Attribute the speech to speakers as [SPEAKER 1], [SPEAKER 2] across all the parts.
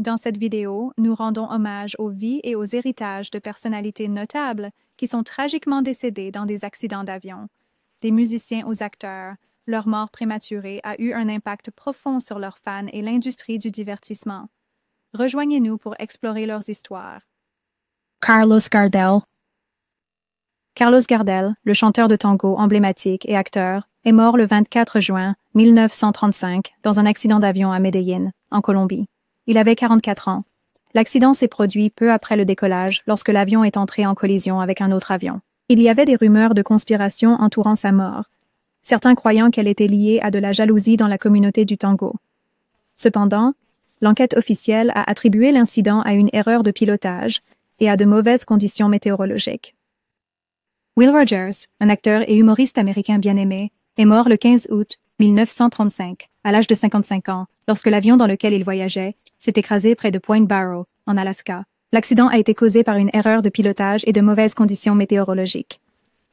[SPEAKER 1] Dans cette vidéo, nous rendons hommage aux vies et aux héritages de personnalités notables qui sont tragiquement décédées dans des accidents d'avion. Des musiciens aux acteurs, leur mort prématurée a eu un impact profond sur leurs fans et l'industrie du divertissement. Rejoignez-nous pour explorer leurs histoires.
[SPEAKER 2] Carlos Gardel.
[SPEAKER 1] Carlos Gardel, le chanteur de tango emblématique et acteur, est mort le 24 juin 1935 dans un accident d'avion à Medellín, en Colombie. Il avait 44 ans. L'accident s'est produit peu après le décollage lorsque l'avion est entré en collision avec un autre avion. Il y avait des rumeurs de conspiration entourant sa mort, certains croyant qu'elle était liée à de la jalousie dans la communauté du tango. Cependant, l'enquête officielle a attribué l'incident à une erreur de pilotage et à de mauvaises conditions météorologiques. Will Rogers, un acteur et humoriste américain bien aimé, est mort le 15 août 1935, à l'âge de 55 ans, lorsque l'avion dans lequel il voyageait s'est écrasé près de Point Barrow, en Alaska. L'accident a été causé par une erreur de pilotage et de mauvaises conditions météorologiques.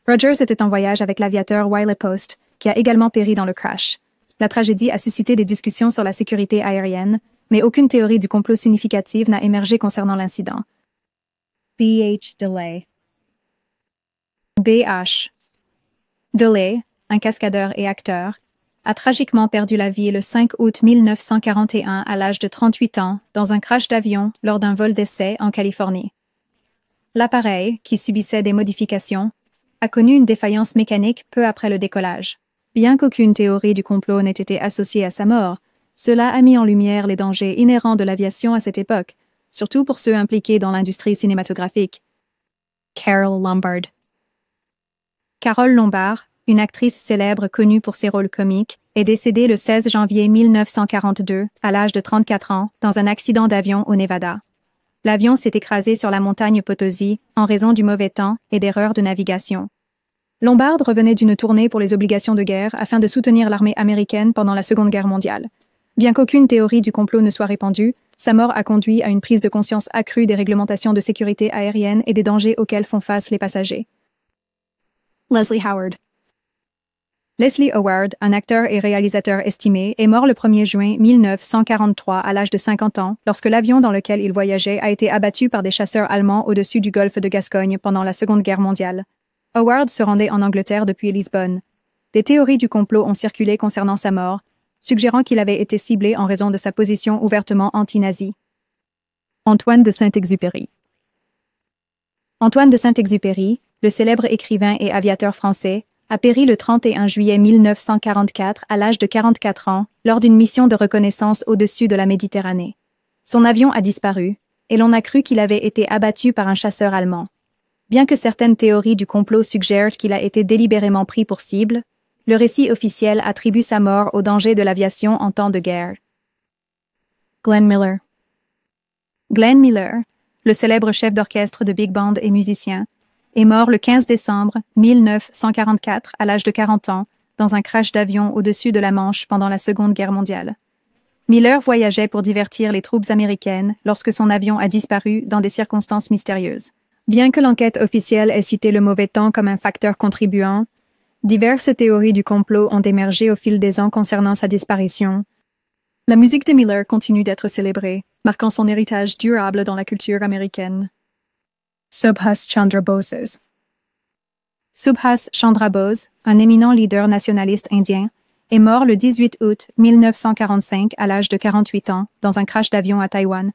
[SPEAKER 1] Rogers était en voyage avec l'aviateur Wiley Post, qui a également péri dans le crash. La tragédie a suscité des discussions sur la sécurité aérienne, mais aucune théorie du complot significative n'a émergé concernant l'incident.
[SPEAKER 2] B.H. DeLay.
[SPEAKER 1] B.H. DeLay, un cascadeur et acteur, a tragiquement perdu la vie le 5 août 1941 à l'âge de 38 ans dans un crash d'avion lors d'un vol d'essai en Californie. L'appareil, qui subissait des modifications, a connu une défaillance mécanique peu après le décollage. Bien qu'aucune théorie du complot n'ait été associée à sa mort, cela a mis en lumière les dangers inhérents de l'aviation à cette époque, surtout pour ceux impliqués dans l'industrie cinématographique.
[SPEAKER 2] Carole Lombard.
[SPEAKER 1] Carole Lombard, une actrice célèbre connue pour ses rôles comiques, est décédée le 16 janvier 1942, à l'âge de 34 ans, dans un accident d'avion au Nevada. L'avion s'est écrasé sur la montagne Potosi en raison du mauvais temps et d'erreurs de navigation. Lombard revenait d'une tournée pour les obligations de guerre afin de soutenir l'armée américaine pendant la Seconde Guerre mondiale. Bien qu'aucune théorie du complot ne soit répandue, sa mort a conduit à une prise de conscience accrue des réglementations de sécurité aérienne et des dangers auxquels font face les passagers.
[SPEAKER 2] Leslie Howard.
[SPEAKER 1] Leslie Howard, un acteur et réalisateur estimé, est mort le 1er juin 1943 à l'âge de 50 ans lorsque l'avion dans lequel il voyageait a été abattu par des chasseurs allemands au-dessus du golfe de Gascogne pendant la Seconde Guerre mondiale. Howard se rendait en Angleterre depuis Lisbonne. Des théories du complot ont circulé concernant sa mort, suggérant qu'il avait été ciblé en raison de sa position ouvertement anti-nazie.
[SPEAKER 2] Antoine de Saint-Exupéry.
[SPEAKER 1] Antoine de Saint-Exupéry, le célèbre écrivain et aviateur français, a péri le 31 juillet 1944 à l'âge de 44 ans lors d'une mission de reconnaissance au-dessus de la Méditerranée. Son avion a disparu, et l'on a cru qu'il avait été abattu par un chasseur allemand. Bien que certaines théories du complot suggèrent qu'il a été délibérément pris pour cible, le récit officiel attribue sa mort au danger de l'aviation en temps de guerre.
[SPEAKER 2] Glenn Miller.
[SPEAKER 1] Glenn Miller, le célèbre chef d'orchestre de big band et musicien, est mort le 15 décembre 1944 à l'âge de 40 ans dans un crash d'avion au-dessus de la Manche pendant la Seconde Guerre mondiale. Miller voyageait pour divertir les troupes américaines lorsque son avion a disparu dans des circonstances mystérieuses. Bien que l'enquête officielle ait cité le mauvais temps comme un facteur contribuant, diverses théories du complot ont émergé au fil des ans concernant sa disparition. La musique de Miller continue d'être célébrée, marquant son héritage durable dans la culture américaine.
[SPEAKER 2] Subhas Chandra Bose.
[SPEAKER 1] Subhas Chandra Bose, un éminent leader nationaliste indien, est mort le 18 août 1945 à l'âge de 48 ans dans un crash d'avion à Taïwan.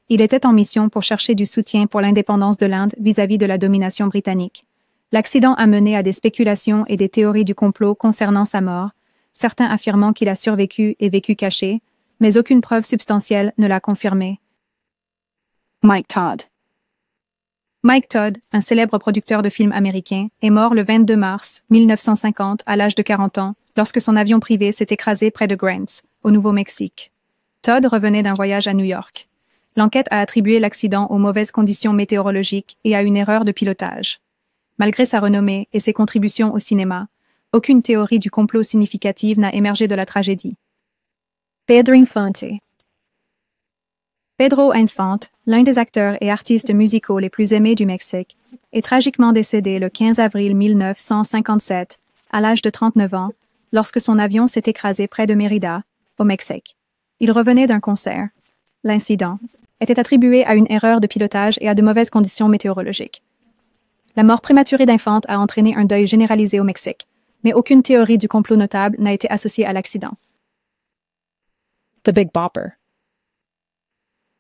[SPEAKER 1] Il était en mission pour chercher du soutien pour l'indépendance de l'Inde vis-à-vis de la domination britannique. L'accident a mené à des spéculations et des théories du complot concernant sa mort, certains affirmant qu'il a survécu et vécu caché, mais aucune preuve substantielle ne l'a confirmé.
[SPEAKER 2] Mike Todd.
[SPEAKER 1] Mike Todd, un célèbre producteur de films américain, est mort le 22 mars 1950 à l'âge de 40 ans lorsque son avion privé s'est écrasé près de Grants, au Nouveau-Mexique. Todd revenait d'un voyage à New York. L'enquête a attribué l'accident aux mauvaises conditions météorologiques et à une erreur de pilotage. Malgré sa renommée et ses contributions au cinéma, aucune théorie du complot significative n'a émergé de la tragédie.
[SPEAKER 2] Pedro Infante.
[SPEAKER 1] Pedro Infante, l'un des acteurs et artistes musicaux les plus aimés du Mexique, est tragiquement décédé le 15 avril 1957, à l'âge de 39 ans, lorsque son avion s'est écrasé près de Mérida, au Mexique. Il revenait d'un concert. l'incident, était attribué à une erreur de pilotage et à de mauvaises conditions météorologiques. La mort prématurée d'Infante a entraîné un deuil généralisé au Mexique, mais aucune théorie du complot notable n'a été associée à l'accident.
[SPEAKER 2] The Big Bopper.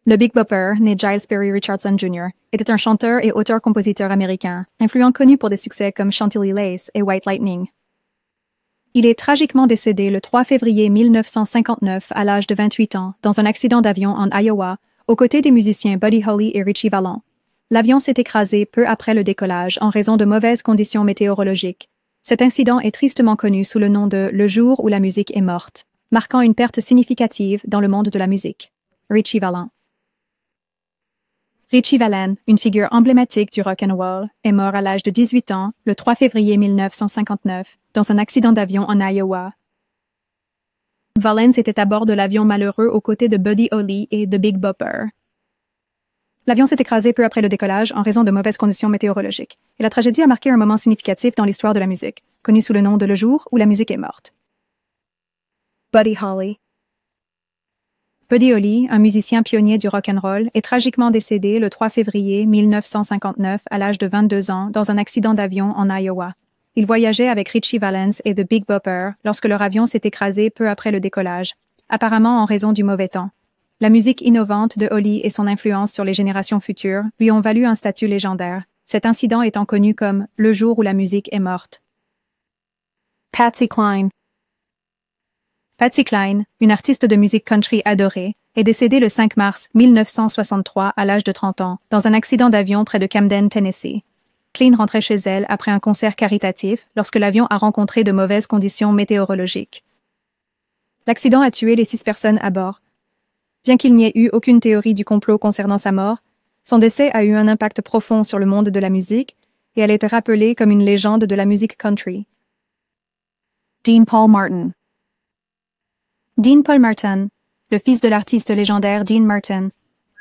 [SPEAKER 1] Le Big Bopper, né Giles Perry Richardson Jr., était un chanteur et auteur-compositeur américain, influent connu pour des succès comme Chantilly Lace et White Lightning. Il est tragiquement décédé le 3 février 1959 à l'âge de 28 ans dans un accident d'avion en Iowa, aux côtés des musiciens Buddy Holly et Ritchie Valens. L'avion s'est écrasé peu après le décollage en raison de mauvaises conditions météorologiques. Cet incident est tristement connu sous le nom de « Le jour où la musique est morte », marquant une perte significative dans le monde de la musique. Ritchie Valens. Ritchie Valens, une figure emblématique du rock and roll, est mort à l'âge de 18 ans, le 3 février 1959, dans un accident d'avion en Iowa. Valens était à bord de l'avion malheureux aux côtés de Buddy Holly et The Big Bopper. L'avion s'est écrasé peu après le décollage en raison de mauvaises conditions météorologiques, et la tragédie a marqué un moment significatif dans l'histoire de la musique, connu sous le nom de Le jour où la musique est morte.
[SPEAKER 2] Buddy Holly.
[SPEAKER 1] Buddy Holly, un musicien pionnier du rock and roll, est tragiquement décédé le 3 février 1959 à l'âge de 22 ans dans un accident d'avion en Iowa. Il voyageait avec Ritchie Valens et The Big Bopper lorsque leur avion s'est écrasé peu après le décollage, apparemment en raison du mauvais temps. La musique innovante de Holly et son influence sur les générations futures lui ont valu un statut légendaire, cet incident étant connu comme « le jour où la musique est morte ».
[SPEAKER 2] Patsy Cline.
[SPEAKER 1] Patsy Cline, une artiste de musique country adorée, est décédée le 5 mars 1963 à l'âge de 30 ans dans un accident d'avion près de Camden, Tennessee. Cline rentrait chez elle après un concert caritatif lorsque l'avion a rencontré de mauvaises conditions météorologiques. L'accident a tué les 6 personnes à bord. Bien qu'il n'y ait eu aucune théorie du complot concernant sa mort, son décès a eu un impact profond sur le monde de la musique et elle est rappelée comme une légende de la musique country.
[SPEAKER 2] Dean Paul Martin.
[SPEAKER 1] Dean Paul Martin, le fils de l'artiste légendaire Dean Martin,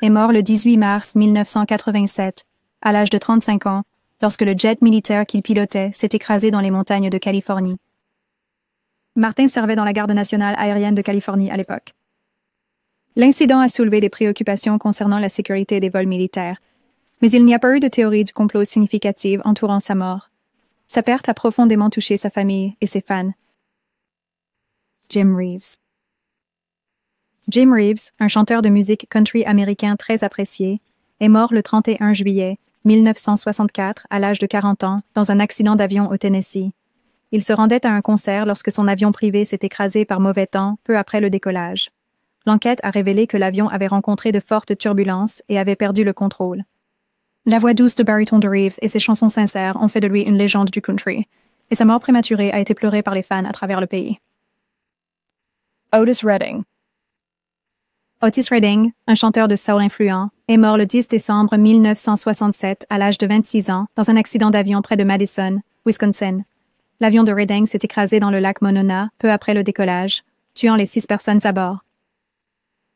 [SPEAKER 1] est mort le 18 mars 1987, à l'âge de 35 ans, lorsque le jet militaire qu'il pilotait s'est écrasé dans les montagnes de Californie. Martin servait dans la Garde nationale aérienne de Californie à l'époque. L'incident a soulevé des préoccupations concernant la sécurité des vols militaires, mais il n'y a pas eu de théorie du complot significative entourant sa mort. Sa perte a profondément touché sa famille et ses fans. Jim Reeves. Jim Reeves, un chanteur de musique country américain très apprécié, est mort le 31 juillet 1964 à l'âge de 40 ans dans un accident d'avion au Tennessee. Il se rendait à un concert lorsque son avion privé s'est écrasé par mauvais temps peu après le décollage. L'enquête a révélé que l'avion avait rencontré de fortes turbulences et avait perdu le contrôle. La voix douce de baryton de Reeves et ses chansons sincères ont fait de lui une légende du country, et sa mort prématurée a été pleurée par les fans à travers le pays.
[SPEAKER 2] Otis Redding.
[SPEAKER 1] Otis Redding, un chanteur de soul influent, est mort le 10 décembre 1967 à l'âge de 26 ans dans un accident d'avion près de Madison, Wisconsin. L'avion de Redding s'est écrasé dans le lac Monona peu après le décollage, tuant les 6 personnes à bord.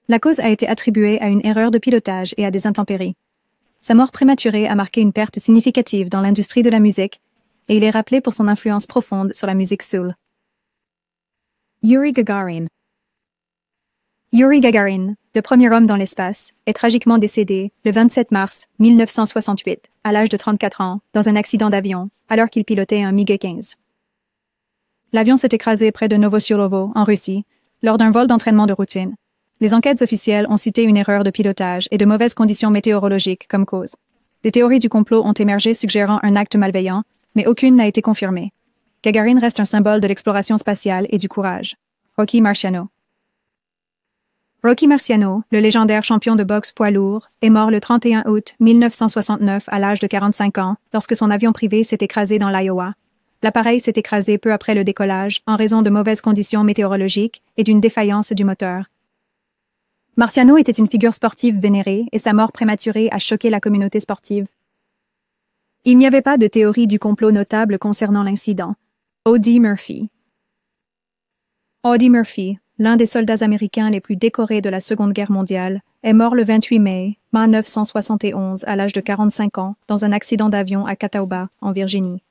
[SPEAKER 1] La cause a été attribuée à une erreur de pilotage et à des intempéries. Sa mort prématurée a marqué une perte significative dans l'industrie de la musique, et il est rappelé pour son influence profonde sur la musique soul. Yuri Gagarin. Yuri Gagarin, le premier homme dans l'espace, est tragiquement décédé le 27 mars 1968, à l'âge de 34 ans, dans un accident d'avion, alors qu'il pilotait un MiG-15. L'avion s'est écrasé près de Novoselaovo, en Russie, lors d'un vol d'entraînement de routine. Les enquêtes officielles ont cité une erreur de pilotage et de mauvaises conditions météorologiques comme cause. Des théories du complot ont émergé suggérant un acte malveillant, mais aucune n'a été confirmée. Gagarin reste un symbole de l'exploration spatiale et du courage. Rocky Marciano. Rocky Marciano, le légendaire champion de boxe poids lourd, est mort le 31 août 1969 à l'âge de 45 ans lorsque son avion privé s'est écrasé dans l'Iowa. L'appareil s'est écrasé peu après le décollage en raison de mauvaises conditions météorologiques et d'une défaillance du moteur. Marciano était une figure sportive vénérée et sa mort prématurée a choqué la communauté sportive. Il n'y avait pas de théorie du complot notable concernant l'incident. Audie Murphy. Audie Murphy, l'un des soldats américains les plus décorés de la Seconde Guerre mondiale, est mort le 28 mai 1971 à l'âge de 45 ans dans un accident d'avion à Catawba, en Virginie.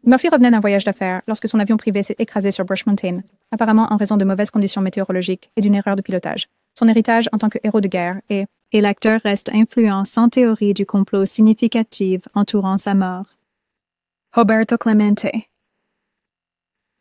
[SPEAKER 1] Murphy revenait d'un voyage d'affaires lorsque son avion privé s'est écrasé sur Brush Mountain, apparemment en raison de mauvaises conditions météorologiques et d'une erreur de pilotage. son héritage en tant que héros de guerre et l'acteur reste influent sans théorie du complot significative entourant sa mort.
[SPEAKER 2] Roberto Clemente.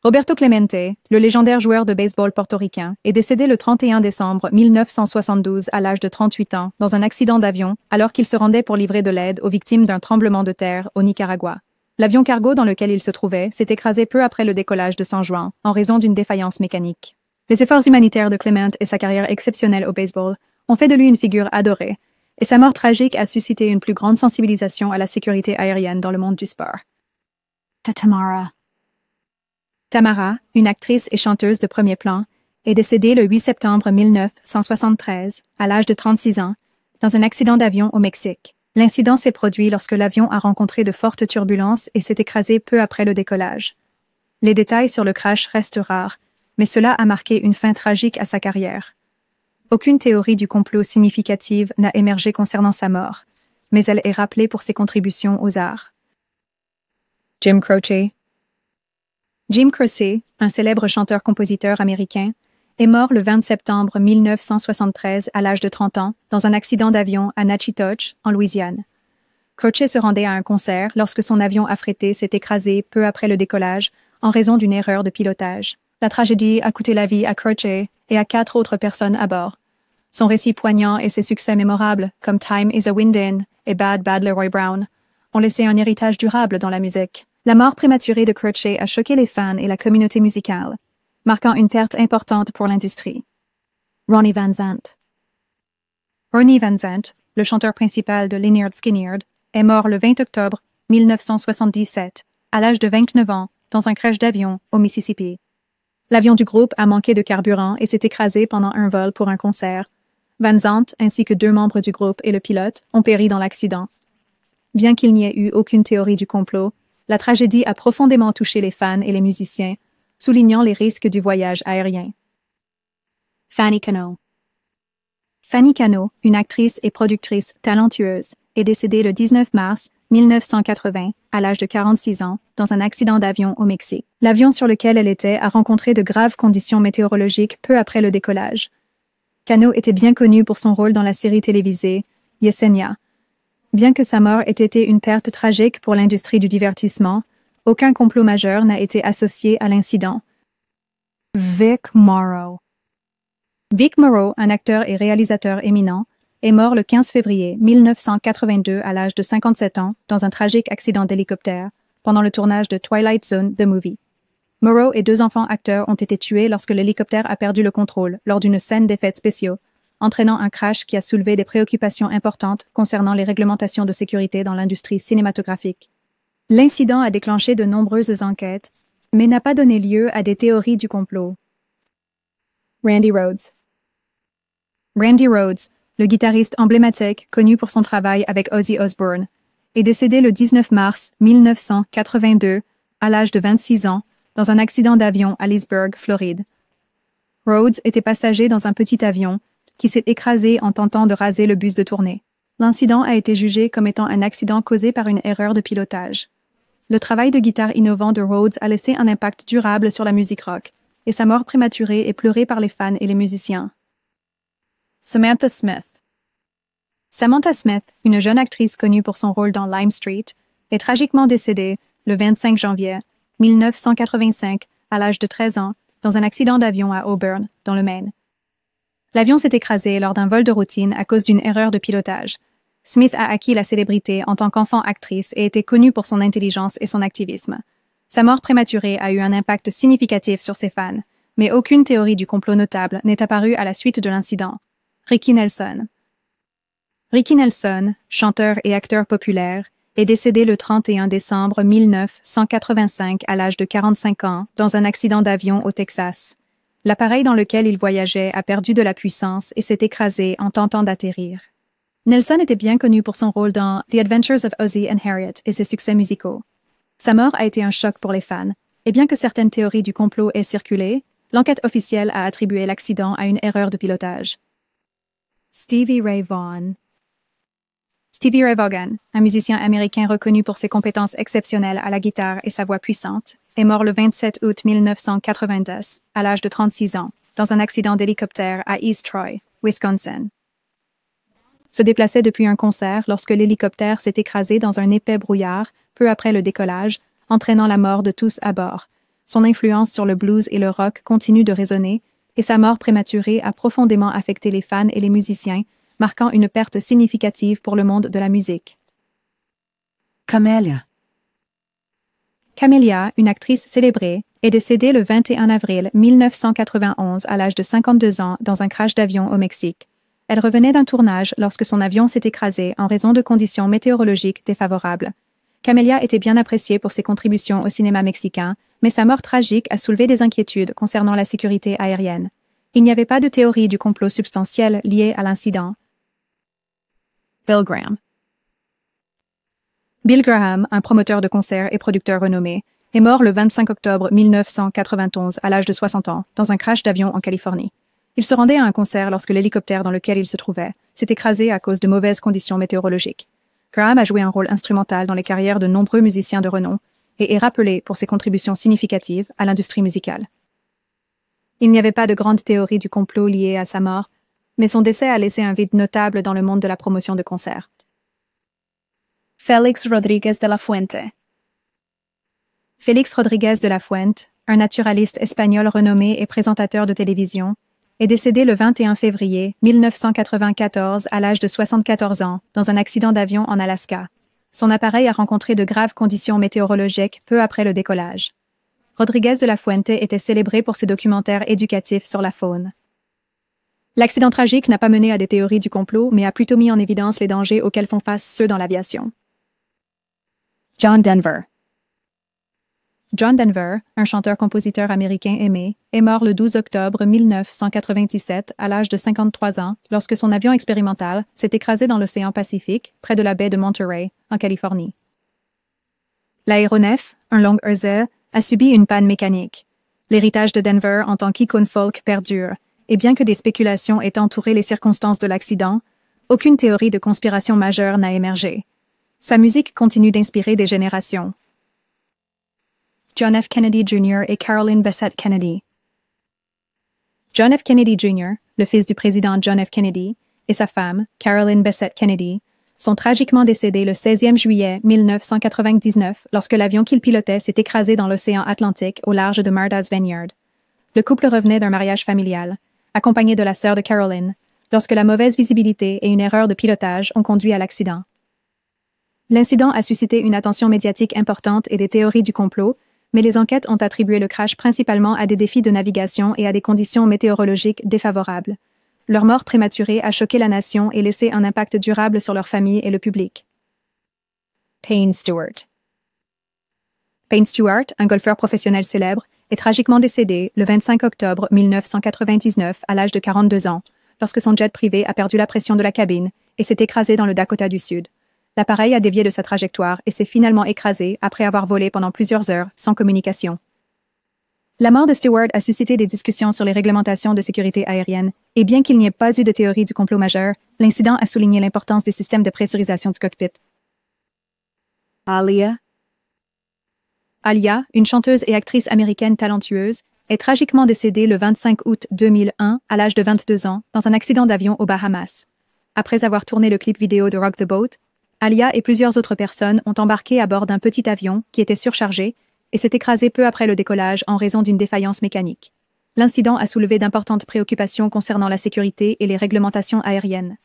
[SPEAKER 1] Roberto Clemente, le légendaire joueur de baseball portoricain, est décédé le 31 décembre 1972 à l'âge de 38 ans dans un accident d'avion alors qu'il se rendait pour livrer de l'aide aux victimes d'un tremblement de terre au Nicaragua. L'avion cargo dans lequel il se trouvait s'est écrasé peu après le décollage de San Juan en raison d'une défaillance mécanique. Les efforts humanitaires de Clement et sa carrière exceptionnelle au baseball ont fait de lui une figure adorée, et sa mort tragique a suscité une plus grande sensibilisation à la sécurité aérienne dans le monde du sport.
[SPEAKER 2] Tamara.
[SPEAKER 1] Tamara, une actrice et chanteuse de premier plan, est décédée le 8 septembre 1973, à l'âge de 36 ans, dans un accident d'avion au Mexique. L'incident s'est produit lorsque l'avion a rencontré de fortes turbulences et s'est écrasé peu après le décollage. Les détails sur le crash restent rares, mais cela a marqué une fin tragique à sa carrière. Aucune théorie du complot significative n'a émergé concernant sa mort, mais elle est rappelée pour ses contributions aux arts.
[SPEAKER 2] Jim Croce.
[SPEAKER 1] Jim Croce, un célèbre chanteur-compositeur américain, est mort le 20 septembre 1973 à l'âge de 30 ans dans un accident d'avion à Natchitoches, en Louisiane. Croce se rendait à un concert lorsque son avion affrété s'est écrasé peu après le décollage en raison d'une erreur de pilotage. La tragédie a coûté la vie à Croce et à 4 autres personnes à bord. Son récit poignant et ses succès mémorables, comme Time is a Windin et Bad Bad Leroy Brown, ont laissé un héritage durable dans la musique. La mort prématurée de Croce a choqué les fans et la communauté musicale, marquant une perte importante pour l'industrie.
[SPEAKER 2] Ronnie Van Zant.
[SPEAKER 1] Ronnie Van Zant, le chanteur principal de Lynyrd Skynyrd, est mort le 20 octobre 1977, à l'âge de 29 ans, dans un crash d'avion au Mississippi. L'avion du groupe a manqué de carburant et s'est écrasé pendant un vol pour un concert. Van Zant, ainsi que 2 membres du groupe et le pilote, ont péri dans l'accident. Bien qu'il n'y ait eu aucune théorie du complot, la tragédie a profondément touché les fans et les musiciens, soulignant les risques du voyage aérien.
[SPEAKER 2] Fanny Cano.
[SPEAKER 1] Fanny Cano, une actrice et productrice talentueuse, est décédée le 19 mars 1980, à l'âge de 46 ans, dans un accident d'avion au Mexique. L'avion sur lequel elle était a rencontré de graves conditions météorologiques peu après le décollage. Cano était bien connue pour son rôle dans la série télévisée Yesenia. Bien que sa mort ait été une perte tragique pour l'industrie du divertissement, aucun complot majeur n'a été associé à l'incident.
[SPEAKER 2] Vic Morrow.
[SPEAKER 1] Vic Morrow, un acteur et réalisateur éminent, est mort le 15 février 1982 à l'âge de 57 ans dans un tragique accident d'hélicoptère pendant le tournage de Twilight Zone The Movie. Morrow et 2 enfants acteurs ont été tués lorsque l'hélicoptère a perdu le contrôle lors d'une scène d'effets spéciaux, entraînant un crash qui a soulevé des préoccupations importantes concernant les réglementations de sécurité dans l'industrie cinématographique. L'incident a déclenché de nombreuses enquêtes, mais n'a pas donné lieu à des théories du complot.
[SPEAKER 2] Randy Rhoads.
[SPEAKER 1] Randy Rhoads, le guitariste emblématique connu pour son travail avec Ozzy Osbourne, est décédé le 19 mars 1982 à l'âge de 26 ans dans un accident d'avion à Leesburg, Floride. Rhoads était passager dans un petit avion qui s'est écrasé en tentant de raser le bus de tournée. L'incident a été jugé comme étant un accident causé par une erreur de pilotage. Le travail de guitare innovant de Rhoads a laissé un impact durable sur la musique rock, et sa mort prématurée est pleurée par les fans et les musiciens.
[SPEAKER 2] Samantha Smith.
[SPEAKER 1] Samantha Smith, une jeune actrice connue pour son rôle dans Lime Street, est tragiquement décédée le 25 janvier 1985 à l'âge de 13 ans dans un accident d'avion à Auburn, dans le Maine. L'avion s'est écrasé lors d'un vol de routine à cause d'une erreur de pilotage. Smith a acquis la célébrité en tant qu'enfant actrice et était connue pour son intelligence et son activisme. Sa mort prématurée a eu un impact significatif sur ses fans, mais aucune théorie du complot notable n'est apparue à la suite de l'incident. Ricky Nelson. Ricky Nelson, chanteur et acteur populaire, est décédé le 31 décembre 1985 à l'âge de 45 ans dans un accident d'avion au Texas. L'appareil dans lequel il voyageait a perdu de la puissance et s'est écrasé en tentant d'atterrir. Nelson était bien connu pour son rôle dans The Adventures of Ozzie and Harriet et ses succès musicaux. Sa mort a été un choc pour les fans, et bien que certaines théories du complot aient circulé, l'enquête officielle a attribué l'accident à une erreur de pilotage. Stevie Ray Vaughan. Stevie Ray Vaughan, un musicien américain reconnu pour ses compétences exceptionnelles à la guitare et sa voix puissante, est mort le 27 août 1990, à l'âge de 36 ans, dans un accident d'hélicoptère à East Troy. Wisconsin. Se déplaçait depuis un concert lorsque l'hélicoptère s'est écrasé dans un épais brouillard peu après le décollage, entraînant la mort de tous à bord. Son influence sur le blues et le rock continue de résonner, et sa mort prématurée a profondément affecté les fans et les musiciens, marquant une perte significative pour le monde de la musique.
[SPEAKER 2] Camellia.
[SPEAKER 1] Camellia, une actrice célébrée, est décédée le 21 avril 1991 à l'âge de 52 ans dans un crash d'avion au Mexique. Elle revenait d'un tournage lorsque son avion s'est écrasé en raison de conditions météorologiques défavorables. Camellia était bien appréciée pour ses contributions au cinéma mexicain, mais sa mort tragique a soulevé des inquiétudes concernant la sécurité aérienne. Il n'y avait pas de théorie du complot substantielle liée à l'incident.
[SPEAKER 2] Bill Graham.
[SPEAKER 1] Bill Graham, un promoteur de concerts et producteur renommé, est mort le 25 octobre 1991 à l'âge de 60 ans dans un crash d'avion en Californie. Il se rendait à un concert lorsque l'hélicoptère dans lequel il se trouvait s'est écrasé à cause de mauvaises conditions météorologiques. Graham a joué un rôle instrumental dans les carrières de nombreux musiciens de renom et est rappelé pour ses contributions significatives à l'industrie musicale. Il n'y avait pas de grande théorie du complot liée à sa mort, mais son décès a laissé un vide notable dans le monde de la promotion de concerts.
[SPEAKER 2] Félix Rodríguez de la Fuente.
[SPEAKER 1] Félix Rodríguez de la Fuente, un naturaliste espagnol renommé et présentateur de télévision, est décédé le 21 février 1994 à l'âge de 74 ans dans un accident d'avion en Alaska. Son appareil a rencontré de graves conditions météorologiques peu après le décollage. Rodríguez de la Fuente était célébré pour ses documentaires éducatifs sur la faune. L'accident tragique n'a pas mené à des théories du complot, mais a plutôt mis en évidence les dangers auxquels font face ceux dans l'aviation.
[SPEAKER 2] John Denver.
[SPEAKER 1] John Denver, un chanteur-compositeur américain aimé, est mort le 12 octobre 1997 à l'âge de 53 ans lorsque son avion expérimental s'est écrasé dans l'océan Pacifique, près de la baie de Monterey, en Californie. L'aéronef, un Long-Erze, a subi une panne mécanique. L'héritage de Denver en tant qu'icône folk perdure, et bien que des spéculations aient entouré les circonstances de l'accident, aucune théorie de conspiration majeure n'a émergé. Sa musique continue d'inspirer des générations.
[SPEAKER 2] John F. Kennedy Jr. et Carolyn Bessette Kennedy.
[SPEAKER 1] John F. Kennedy Jr., le fils du président John F. Kennedy, et sa femme, Carolyn Bessette Kennedy, sont tragiquement décédés le 16e juillet 1999 lorsque l'avion qu'ils pilotaient s'est écrasé dans l'océan Atlantique au large de Martha's Vineyard. Le couple revenait d'un mariage familial, accompagné de la sœur de Carolyn, lorsque la mauvaise visibilité et une erreur de pilotage ont conduit à l'accident. L'incident a suscité une attention médiatique importante et des théories du complot, mais les enquêtes ont attribué le crash principalement à des défis de navigation et à des conditions météorologiques défavorables. Leur mort prématurée a choqué la nation et laissé un impact durable sur leur famille et le public.
[SPEAKER 2] Payne Stewart.
[SPEAKER 1] Payne Stewart, un golfeur professionnel célèbre, est tragiquement décédé le 25 octobre 1999 à l'âge de 42 ans, lorsque son jet privé a perdu la pression de la cabine et s'est écrasé dans le Dakota du Sud. L'appareil a dévié de sa trajectoire et s'est finalement écrasé après avoir volé pendant plusieurs heures sans communication. La mort de Stewart a suscité des discussions sur les réglementations de sécurité aérienne, et bien qu'il n'y ait pas eu de théorie du complot majeur, l'incident a souligné l'importance des systèmes de pressurisation du cockpit.
[SPEAKER 2] Alia.
[SPEAKER 1] Alia, une chanteuse et actrice américaine talentueuse, est tragiquement décédée le 25 août 2001 à l'âge de 22 ans dans un accident d'avion aux Bahamas. Après avoir tourné le clip vidéo de Rock the Boat, Alia et plusieurs autres personnes ont embarqué à bord d'un petit avion qui était surchargé et s'est écrasé peu après le décollage en raison d'une défaillance mécanique. L'incident a soulevé d'importantes préoccupations concernant la sécurité et les réglementations aériennes.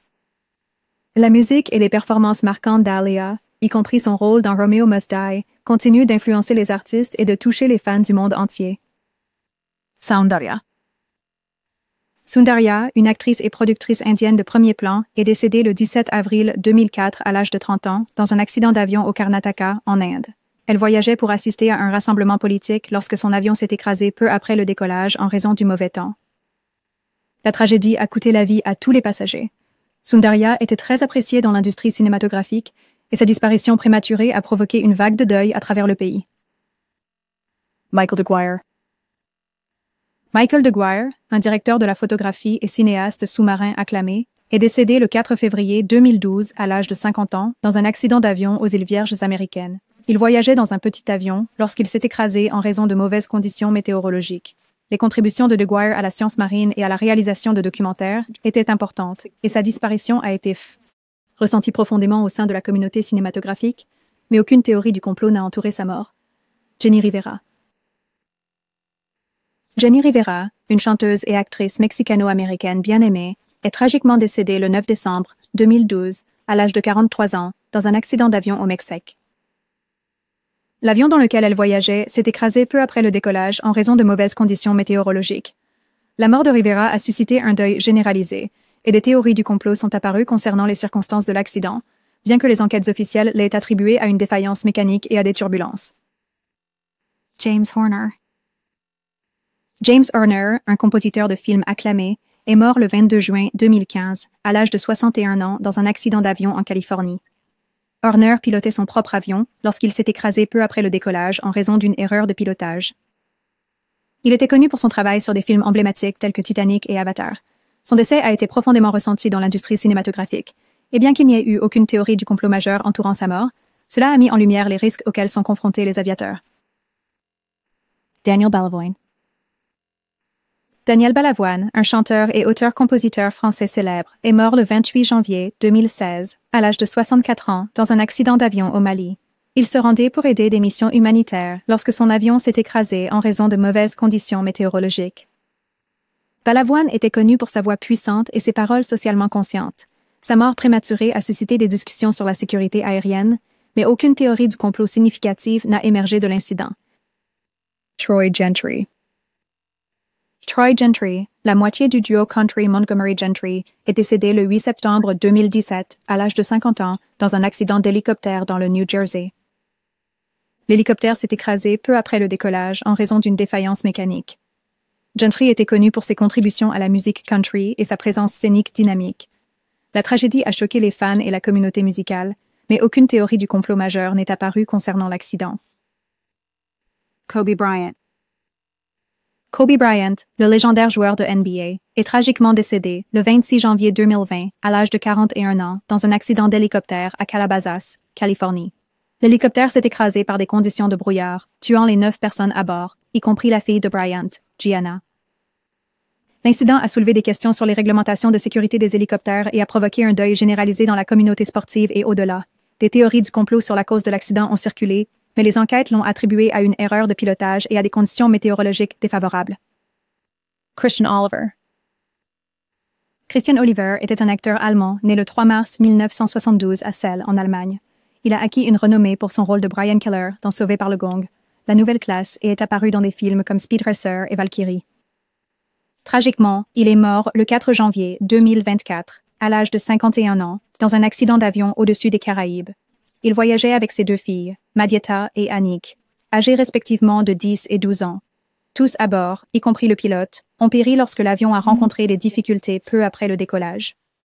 [SPEAKER 1] La musique et les performances marquantes d'Alia, y compris son rôle dans Romeo Must Die, continuent d'influencer les artistes et de toucher les fans du monde entier.
[SPEAKER 2] Soundarya.
[SPEAKER 1] Soundarya, une actrice et productrice indienne de premier plan, est décédée le 17 avril 2004 à l'âge de 30 ans dans un accident d'avion au Karnataka, en Inde. Elle voyageait pour assister à un rassemblement politique lorsque son avion s'est écrasé peu après le décollage en raison du mauvais temps. La tragédie a coûté la vie à tous les passagers. Soundarya était très appréciée dans l'industrie cinématographique et sa disparition prématurée a provoqué une vague de deuil à travers le pays.
[SPEAKER 2] Michael DeGuire.
[SPEAKER 1] Michael DeGuire, un directeur de la photographie et cinéaste sous-marin acclamé, est décédé le 4 février 2012 à l'âge de 50 ans dans un accident d'avion aux îles Vierges américaines. Il voyageait dans un petit avion lorsqu'il s'est écrasé en raison de mauvaises conditions météorologiques. les contributions de Guire à la science marine et à la réalisation de documentaires étaient importantes, et sa disparition a été ressentie profondément au sein de la communauté cinématographique, mais aucune théorie du complot n'a entouré sa mort. Jenny Rivera. Jenny Rivera, une chanteuse et actrice mexicano-américaine bien aimée, est tragiquement décédée le 9 décembre 2012, à l'âge de 43 ans, dans un accident d'avion au Mexique. L'avion dans lequel elle voyageait s'est écrasé peu après le décollage en raison de mauvaises conditions météorologiques. La mort de Rivera a suscité un deuil généralisé, et des théories du complot sont apparues concernant les circonstances de l'accident, bien que les enquêtes officielles l'aient attribué à une défaillance mécanique et à des turbulences.
[SPEAKER 2] James Horner.
[SPEAKER 1] James Horner, un compositeur de films acclamé, est mort le 22 juin 2015, à l'âge de 61 ans, dans un accident d'avion en Californie. Horner pilotait son propre avion lorsqu'il s'est écrasé peu après le décollage en raison d'une erreur de pilotage. Il était connu pour son travail sur des films emblématiques tels que Titanic et Avatar. Son décès a été profondément ressenti dans l'industrie cinématographique, et bien qu'il n'y ait eu aucune théorie du complot majeur entourant sa mort, cela a mis en lumière les risques auxquels sont confrontés les aviateurs.
[SPEAKER 2] Daniel Balavoine.
[SPEAKER 1] Daniel Balavoine, un chanteur et auteur-compositeur français célèbre, est mort le 28 janvier 2016, à l'âge de 64 ans, dans un accident d'avion au Mali. Il se rendait pour aider des missions humanitaires lorsque son avion s'est écrasé en raison de mauvaises conditions météorologiques. Balavoine était connu pour sa voix puissante et ses paroles socialement conscientes. Sa mort prématurée a suscité des discussions sur la sécurité aérienne, mais aucune théorie du complot significative n'a émergé de l'incident.
[SPEAKER 2] Troy Gentry.
[SPEAKER 1] Troy Gentry, la moitié du duo country Montgomery Gentry, est décédé le 8 septembre 2017, à l'âge de 50 ans, dans un accident d'hélicoptère dans le New Jersey. L'hélicoptère s'est écrasé peu après le décollage en raison d'une défaillance mécanique. Gentry était connu pour ses contributions à la musique country et sa présence scénique dynamique. La tragédie a choqué les fans et la communauté musicale, mais aucune théorie du complot majeur n'est apparue concernant l'accident.
[SPEAKER 2] Kobe Bryant.
[SPEAKER 1] Kobe Bryant, le légendaire joueur de NBA, est tragiquement décédé le 26 janvier 2020 à l'âge de 41 ans dans un accident d'hélicoptère à Calabasas, Californie. L'hélicoptère s'est écrasé par des conditions de brouillard, tuant les 9 personnes à bord, y compris la fille de Bryant, Gianna. L'incident a soulevé des questions sur les réglementations de sécurité des hélicoptères et a provoqué un deuil généralisé dans la communauté sportive et au-delà. Des théories du complot sur la cause de l'accident ont circulé, mais les enquêtes l'ont attribué à une erreur de pilotage et à des conditions météorologiques défavorables.
[SPEAKER 2] Christian Oliver.
[SPEAKER 1] Christian Oliver était un acteur allemand né le 3 mars 1972 à Celle, en Allemagne. Il a acquis une renommée pour son rôle de Brian Keller dans Sauvé par le Gong, La Nouvelle Classe, et est apparu dans des films comme Speed Racer et Valkyrie. Tragiquement, il est mort le 4 janvier 2024, à l'âge de 51 ans, dans un accident d'avion au-dessus des Caraïbes. Il voyageait avec ses 2 filles, Madieta et Annick, âgées respectivement de 10 et 12 ans. Tous à bord, y compris le pilote, ont péri lorsque l'avion a rencontré des difficultés peu après le décollage.